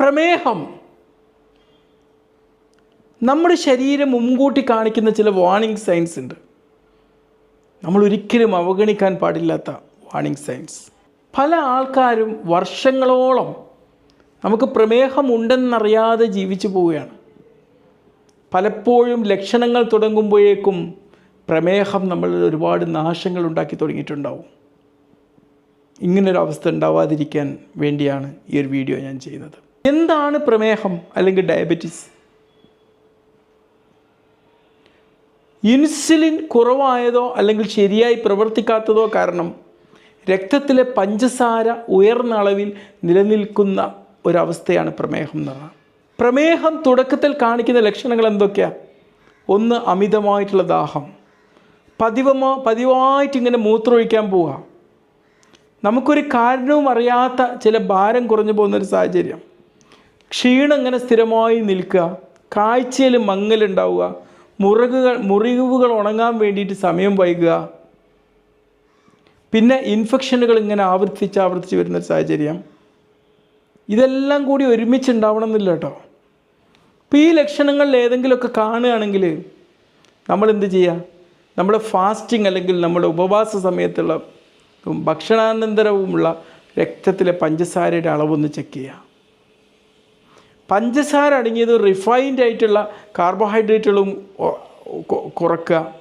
പ്രമേഹം നമ്മുടെ ശരീരം മുൻകൂട്ടി കാണിക്കുന്ന ചില വാർണിംഗ് സൈൻസ് ഉണ്ട്. നമ്മൾ ഒരിക്കലും അവഗണിക്കാൻ പാടില്ലാത്ത വാർണിംഗ് സൈൻസ്. പല ആൾക്കാരും വർഷങ്ങളോളം നമുക്ക് പ്രമേഹം ഉണ്ടെന്നറിയാതെ ജീവിച്ചു പോവുകയാണ്. പലപ്പോഴും ലക്ഷണങ്ങൾ തുടങ്ങുമ്പോഴേക്കും പ്രമേഹം നമ്മളിൽ ഒരുപാട് നാശങ്ങൾ ഉണ്ടാക്കി തുടങ്ങിയിട്ടുണ്ടാവും. ഇങ്ങനൊരവസ്ഥ ഉണ്ടാവാതിരിക്കാൻ വേണ്ടിയാണ് ഈ ഒരു വീഡിയോ ഞാൻ ചെയ്യുന്നത്. എന്താണ് പ്രമേഹം അല്ലെങ്കിൽ ഡയബറ്റിസ്? ഇൻസുലിൻ കുറവായതോ അല്ലെങ്കിൽ ശരിയായി പ്രവർത്തിക്കാത്തതോ കാരണം രക്തത്തിലെ പഞ്ചസാര ഉയർന്ന അളവിൽ നിലനിൽക്കുന്ന ഒരവസ്ഥയാണ് പ്രമേഹം എന്ന് പറഞ്ഞാൽ. പ്രമേഹം തുടക്കത്തിൽ കാണിക്കുന്ന ലക്ഷണങ്ങൾ എന്തൊക്കെയാണ്? ഒന്ന്, അമിതമായിട്ടുള്ള ദാഹം. പതിവായിട്ടിങ്ങനെ മൂത്രമൊഴിക്കാൻ പോവുക. നമുക്കൊരു കാരണവും അറിയാത്ത ചില ഭാരം കുറഞ്ഞു പോകുന്നൊരു സാഹചര്യം. ക്ഷീണം ഇങ്ങനെ സ്ഥിരമായി നിൽക്കുക. കാഴ്ചയിൽ മങ്ങലുണ്ടാവുക. മുറിവുകൾ ഉണങ്ങാൻ വേണ്ടിയിട്ട് സമയം വൈകുക. പിന്നെ ഇൻഫെക്ഷനുകൾ ഇങ്ങനെ ആവർത്തിച്ച് വരുന്നൊരു സാഹചര്യം. ഇതെല്ലാം കൂടി ഒരുമിച്ചുണ്ടാവണം എന്നില്ല കേട്ടോ. അപ്പോൾ ഈ ലക്ഷണങ്ങളിൽ ഏതെങ്കിലുമൊക്കെ കാണുകയാണെങ്കിൽ നമ്മളെന്ത് ചെയ്യുക? നമ്മുടെ ഫാസ്റ്റിംഗ് അല്ലെങ്കിൽ നമ്മുടെ ഉപവാസ സമയത്തുള്ള ഭക്ഷണാനന്തരവുമുള്ള രക്തത്തിലെ പഞ്ചസാരയുടെ അളവൊന്ന് ചെക്ക് ചെയ്യുക. പഞ്ചസാര അടങ്ങിയത് റിഫൈൻഡ് ആയിട്ടുള്ള കാർബോഹൈഡ്രേറ്റുകളും കുറയ്ക്കുക.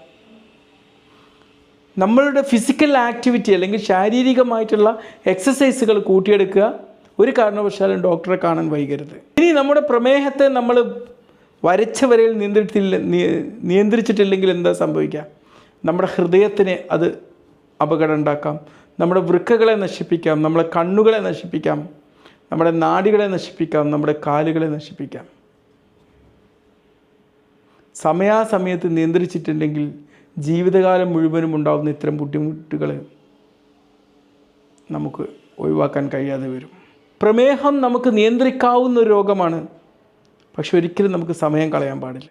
നമ്മളുടെ ഫിസിക്കൽ ആക്ടിവിറ്റി അല്ലെങ്കിൽ ശാരീരികമായിട്ടുള്ള എക്സസൈസുകൾ കൂട്ടിയെടുക്കുക. ഒരു കാരണവശാലും ഡോക്ടറെ കാണാൻ വൈകരുത്. ഇനി നമ്മുടെ പ്രമേഹത്തെ നമ്മൾ വരച്ച വരയിൽ നിയന്ത്രിച്ചിട്ടില്ലെങ്കിൽ എന്താ സംഭവിക്കുക? നമ്മുടെ ഹൃദയത്തിന് അത് അപകടം ഉണ്ടാക്കാം. നമ്മുടെ വൃക്കകളെ നശിപ്പിക്കാം. നമ്മുടെ കണ്ണുകളെ നശിപ്പിക്കാം. നമ്മുടെ നാഡികളെ നശിപ്പിക്കാം. നമ്മുടെ കാലുകളെ നശിപ്പിക്കാം. സമയാസമയത്ത് നിയന്ത്രിച്ചിട്ടുണ്ടെങ്കിൽ ജീവിതകാലം മുഴുവനും ഉണ്ടാകുന്ന ഇത്തരം ബുദ്ധിമുട്ടുകൾ നമുക്ക് ഒഴിവാക്കാൻ കഴിയാതെ വരും. പ്രമേഹം നമുക്ക് നിയന്ത്രിക്കാവുന്ന ഒരു രോഗമാണ്. പക്ഷെ ഒരിക്കലും നമുക്ക് സമയം കളയാൻ പാടില്ല.